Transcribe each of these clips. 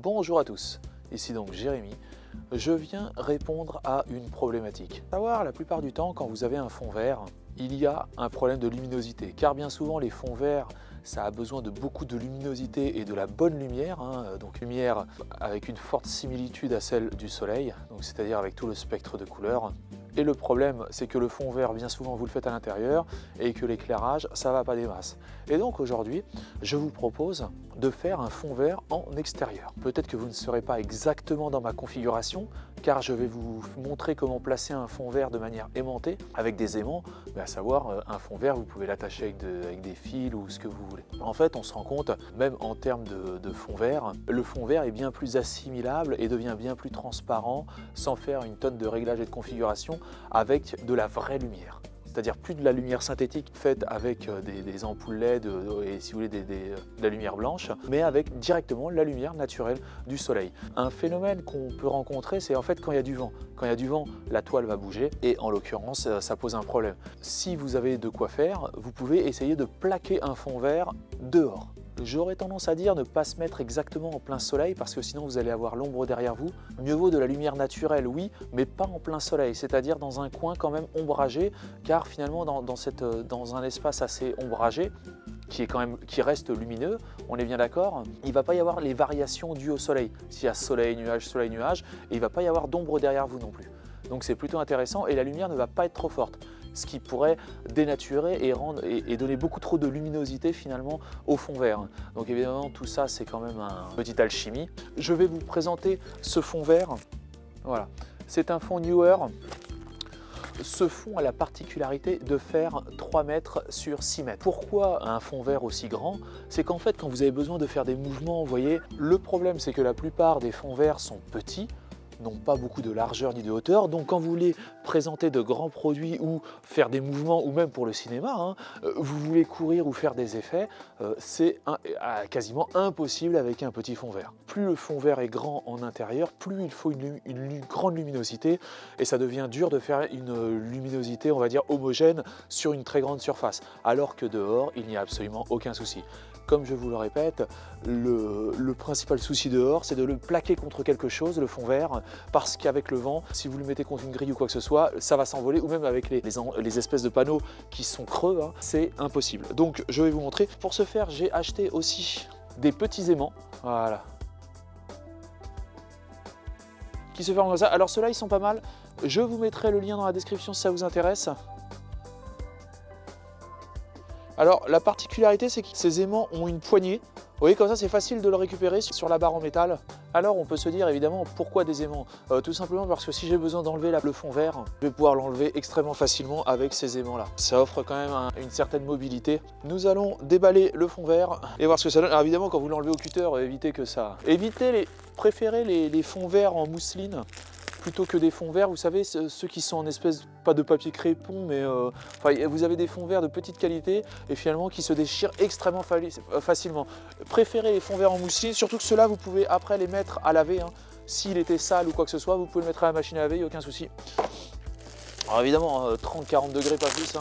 Bonjour à tous, ici donc Jérémy. Je viens répondre à une problématique. Savoir, la plupart du temps, quand vous avez un fond vert, il y a un problème de luminosité. Car bien souvent, les fonds verts, ça a besoin de beaucoup de luminosité et de la bonne lumière. Donc lumière avec une forte similitude à celle du soleil, c'est-à-dire avec tout le spectre de couleurs. Et le problème, c'est que le fond vert, bien souvent, vous le faites à l'intérieur et que l'éclairage, ça ne va pas des masses. Et donc aujourd'hui, je vous propose de faire un fond vert en extérieur. Peut-être que vous ne serez pas exactement dans ma configuration, car je vais vous montrer comment placer un fond vert de manière aimantée avec des aimants, mais à savoir un fond vert, vous pouvez l'attacher avec des fils ou ce que vous voulez. En fait, on se rend compte, même en termes de fond vert, le fond vert est bien plus assimilable et devient bien plus transparent sans faire une tonne de réglage et de configuration avec de la vraie lumière. C'est-à-dire plus de la lumière synthétique faite avec des ampoules LED et si vous voulez de la lumière blanche, mais avec directement la lumière naturelle du soleil. Un phénomène qu'on peut rencontrer, c'est en fait quand il y a du vent. Quand il y a du vent, la toile va bouger et en l'occurrence, ça pose un problème. Si vous avez de quoi faire, vous pouvez essayer de plaquer un fond vert dehors. J'aurais tendance à dire ne pas se mettre exactement en plein soleil parce que sinon vous allez avoir l'ombre derrière vous. Mieux vaut de la lumière naturelle, oui, mais pas en plein soleil, c'est-à-dire dans un coin quand même ombragé, car finalement dans un espace assez ombragé, qui reste lumineux, on est bien d'accord, il ne va pas y avoir les variations dues au soleil. S'il y a soleil, nuage, et il ne va pas y avoir d'ombre derrière vous non plus. Donc c'est plutôt intéressant et la lumière ne va pas être trop forte, ce qui pourrait dénaturer et donner beaucoup trop de luminosité finalement au fond vert. Donc évidemment tout ça c'est quand même une petite alchimie. Je vais vous présenter ce fond vert. Voilà, c'est un fond Newer. Ce fond a la particularité de faire 3 mètres sur 6 mètres. Pourquoi un fond vert aussi grand? C'est qu'en fait quand vous avez besoin de faire des mouvements, vous voyez, le problème c'est que la plupart des fonds verts sont petits, n'ont pas beaucoup de largeur ni de hauteur, donc quand vous voulez présenter de grands produits ou faire des mouvements, ou même pour le cinéma, vous voulez courir ou faire des effets, c'est quasiment impossible avec un petit fond vert. Plus le fond vert est grand en intérieur, plus il faut une grande luminosité, et ça devient dur de faire une luminosité, on va dire, homogène sur une très grande surface, alors que dehors, il n'y a absolument aucun souci. Comme je vous le répète, le principal souci dehors, c'est de le plaquer contre quelque chose, le fond vert, parce qu'avec le vent, si vous le mettez contre une grille ou quoi que ce soit, ça va s'envoler, ou même avec les espèces de panneaux qui sont creux, c'est impossible. Donc je vais vous montrer. Pour ce faire, j'ai acheté aussi des petits aimants, voilà, qui se ferment comme ça. Alors ceux-là, ils sont pas mal. Je vous mettrai le lien dans la description si ça vous intéresse. Alors la particularité, c'est que ces aimants ont une poignée. Vous voyez, comme ça c'est facile de le récupérer sur la barre en métal. Alors on peut se dire évidemment pourquoi des aimants, tout simplement parce que si j'ai besoin d'enlever le fond vert, je vais pouvoir l'enlever extrêmement facilement avec ces aimants là. Ça offre quand même une certaine mobilité. Nous allons déballer le fond vert et voir ce que ça donne. Alors évidemment quand vous l'enlevez au cutter, préférez les fonds verts en mousseline plutôt que des fonds verts, vous savez, ceux qui sont en espèce, pas de papier crépon, mais vous avez des fonds verts de petite qualité et finalement qui se déchirent extrêmement facilement. Préférez les fonds verts en mousseline, surtout que ceux-là, vous pouvez après les mettre à laver. S'il était sale ou quoi que ce soit, vous pouvez le mettre à la machine à laver, il n'y a aucun souci. Alors évidemment, 30-40 degrés, pas plus.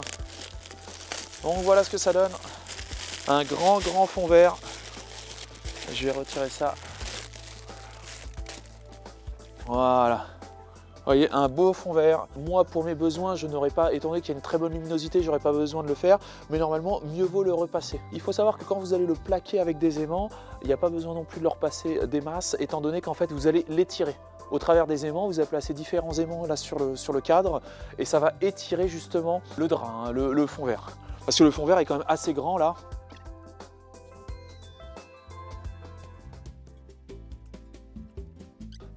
Donc voilà ce que ça donne. Un grand fond vert. Je vais retirer ça. Voilà. Vous voyez, un beau fond vert. Moi, pour mes besoins, je n'aurais pas, étant donné qu'il y a une très bonne luminosité, j'aurais pas besoin de le faire, mais normalement, mieux vaut le repasser. Il faut savoir que quand vous allez le plaquer avec des aimants, il n'y a pas besoin non plus de le repasser des masses, étant donné qu'en fait, vous allez l'étirer. Au travers des aimants, vous allez placer différents aimants là sur le cadre, et ça va étirer justement le drap, le fond vert. Parce que le fond vert est quand même assez grand là.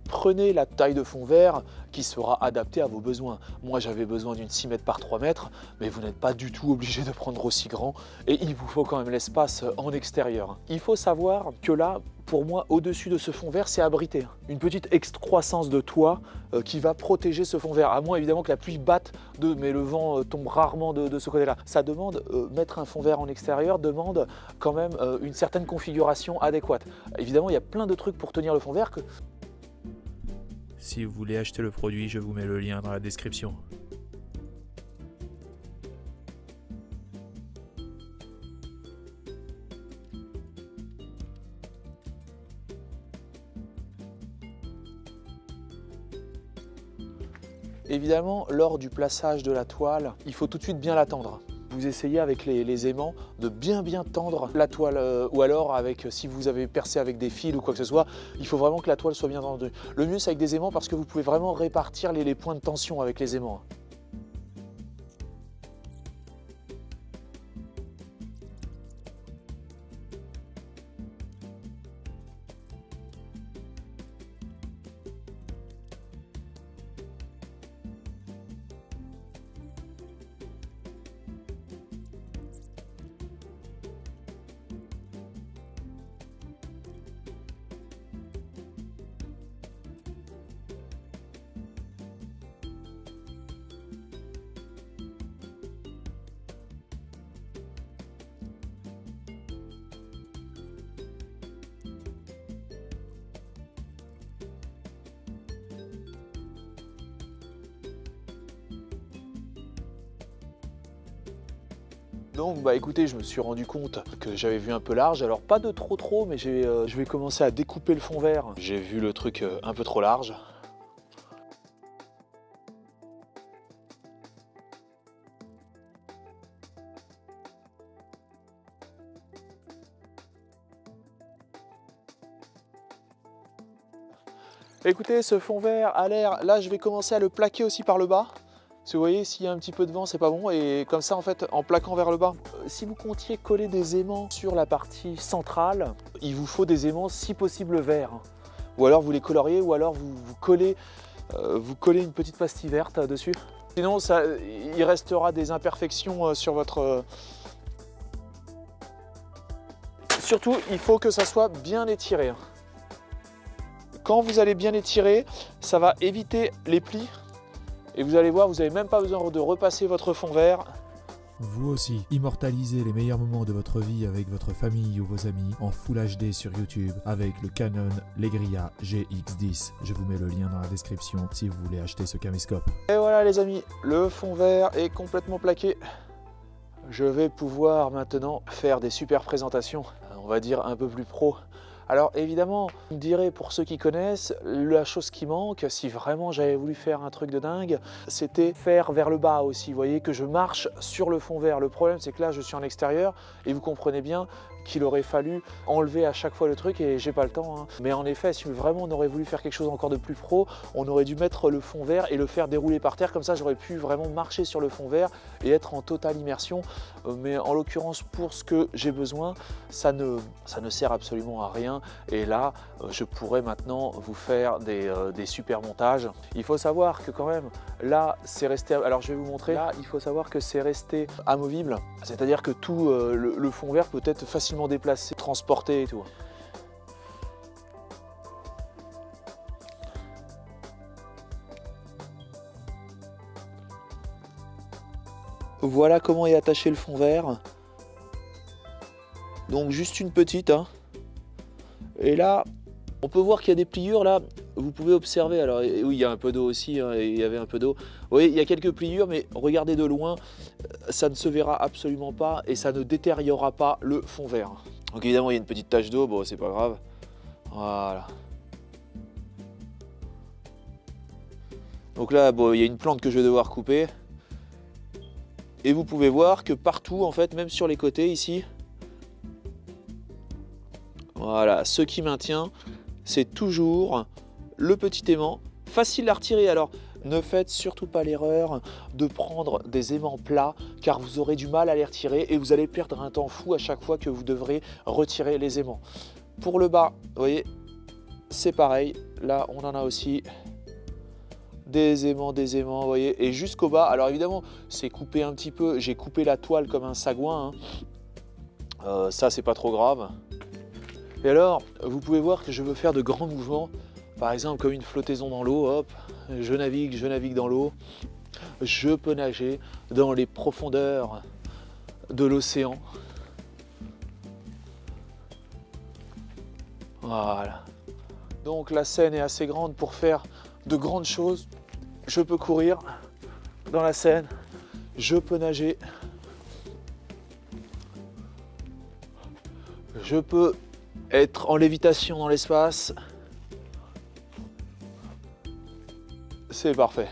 Prenez la taille de fond vert qui sera adaptée à vos besoins. Moi, j'avais besoin d'une 6 mètres par 3 mètres, mais vous n'êtes pas du tout obligé de prendre aussi grand et il vous faut quand même l'espace en extérieur. Il faut savoir que là, pour moi, au-dessus de ce fond vert, c'est abrité. Une petite excroissance de toit qui va protéger ce fond vert. À moins évidemment que la pluie batte, mais le vent tombe rarement de ce côté-là. Ça demande, mettre un fond vert en extérieur demande quand même une certaine configuration adéquate. Évidemment, il y a plein de trucs pour tenir le fond vert que... Si vous voulez acheter le produit, je vous mets le lien dans la description. Évidemment, lors du plaçage de la toile, il faut tout de suite bien la tendre. Vous essayez avec les aimants de bien tendre la toile ou alors avec, si vous avez percé avec des fils ou quoi que ce soit, il faut vraiment que la toile soit bien tendue. Le mieux c'est avec des aimants parce que vous pouvez vraiment répartir les points de tension avec les aimants. Donc bah écoutez, je me suis rendu compte que j'avais vu un peu large, alors pas de trop mais je vais commencer à découper le fond vert. J'ai vu le truc un peu trop large. Écoutez, ce fond vert a l'air, là je vais commencer à le plaquer aussi par le bas. Parce que vous voyez, s'il y a un petit peu de vent, c'est pas bon. Et comme ça, en fait, en plaquant vers le bas, si vous comptiez coller des aimants sur la partie centrale, il vous faut des aimants, si possible, verts. Ou alors vous les coloriez, ou alors vous collez une petite pastille verte dessus. Sinon, il restera des imperfections sur votre... Surtout, il faut que ça soit bien étiré. Quand vous allez bien étirer, ça va éviter les plis. Et vous allez voir, vous n'avez même pas besoin de repasser votre fond vert. Vous aussi, immortalisez les meilleurs moments de votre vie avec votre famille ou vos amis en Full HD sur YouTube avec le Canon Legria GX10. Je vous mets le lien dans la description si vous voulez acheter ce caméscope. Et voilà les amis, le fond vert est complètement plaqué. Je vais pouvoir maintenant faire des super présentations, on va dire un peu plus pro. Alors évidemment, je dirais pour ceux qui connaissent, la chose qui manque, si vraiment j'avais voulu faire un truc de dingue, c'était faire vers le bas aussi. Vous voyez que je marche sur le fond vert. Le problème c'est que là je suis en extérieur et vous comprenez bien qu'il aurait fallu enlever à chaque fois le truc et j'ai pas le temps. Hein. Mais en effet, si vraiment on aurait voulu faire quelque chose encore de plus pro, on aurait dû mettre le fond vert et le faire dérouler par terre. Comme ça, j'aurais pu vraiment marcher sur le fond vert et être en totale immersion. Mais en l'occurrence, pour ce que j'ai besoin, ça ne sert absolument à rien. Et là, je pourrais maintenant vous faire des super montages. Il faut savoir que quand même, là, c'est resté... Alors, je vais vous montrer. Là, il faut savoir que c'est resté amovible. C'est-à-dire que tout le fond vert peut être facilement déplacé, transporté et tout. Voilà comment est attaché le fond vert. Donc juste une petite. Hein. Et là, on peut voir qu'il y a des pliures là. Vous pouvez observer. Alors oui, il y a un peu d'eau aussi. Hein, il y avait un peu d'eau. Vous voyez, il y a quelques pliures, mais regardez de loin, ça ne se verra absolument pas et ça ne détériorera pas le fond vert. Donc évidemment, il y a une petite tache d'eau. Bon, c'est pas grave. Voilà. Donc là, bon, il y a une plante que je vais devoir couper. Et vous pouvez voir que partout, en fait, même sur les côtés ici, voilà, ce qui maintient, c'est toujours le petit aimant. Facile à retirer, alors ne faites surtout pas l'erreur de prendre des aimants plats, car vous aurez du mal à les retirer et vous allez perdre un temps fou à chaque fois que vous devrez retirer les aimants. Pour le bas, vous voyez, c'est pareil. Là, on en a aussi. Des aimants, vous voyez, et jusqu'au bas. Alors évidemment, c'est coupé un petit peu. J'ai coupé la toile comme un sagouin. Hein. Ça, c'est pas trop grave. Et alors, vous pouvez voir que je veux faire de grands mouvements. Par exemple, comme une flottaison dans l'eau. Hop, je navigue dans l'eau. Je peux nager dans les profondeurs de l'océan. Voilà. Donc la Seine est assez grande pour faire de grandes choses. Je peux courir dans la Seine, je peux nager, je peux être en lévitation dans l'espace. C'est parfait.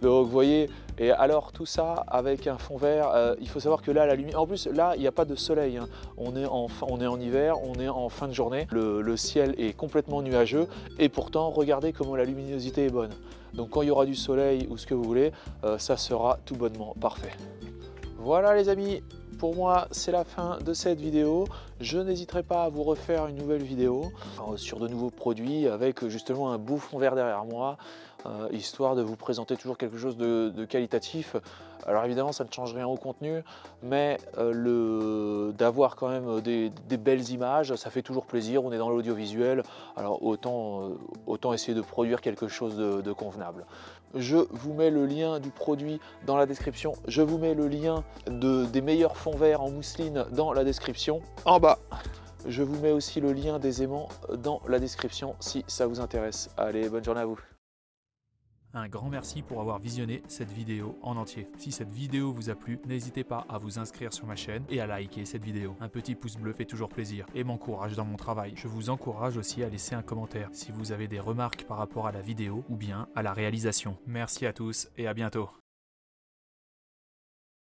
Donc vous voyez, et alors tout ça avec un fond vert, il faut savoir que là la lumière, en plus là il n'y a pas de soleil, hein. On est en hiver, on est en fin de journée, le ciel est complètement nuageux et pourtant regardez comment la luminosité est bonne. Donc quand il y aura du soleil ou ce que vous voulez, ça sera tout bonnement parfait. Voilà les amis, pour moi c'est la fin de cette vidéo. Je n'hésiterai pas à vous refaire une nouvelle vidéo sur de nouveaux produits avec justement un beau fond vert derrière moi, histoire de vous présenter toujours quelque chose de qualitatif. Alors évidemment ça ne change rien au contenu, mais d'avoir quand même des belles images, ça fait toujours plaisir. On est dans l'audiovisuel, alors autant essayer de produire quelque chose de convenable. Je vous mets le lien du produit dans la description, je vous mets le lien des meilleurs fonds verts en mousseline dans la description en bas. Je vous mets aussi le lien des aimants dans la description si ça vous intéresse. Allez, bonne journée à vous. Un grand merci pour avoir visionné cette vidéo en entier. Si cette vidéo vous a plu, n'hésitez pas à vous inscrire sur ma chaîne et à liker cette vidéo. Un petit pouce bleu fait toujours plaisir et m'encourage dans mon travail. Je vous encourage aussi à laisser un commentaire si vous avez des remarques par rapport à la vidéo ou bien à la réalisation. Merci à tous et à bientôt.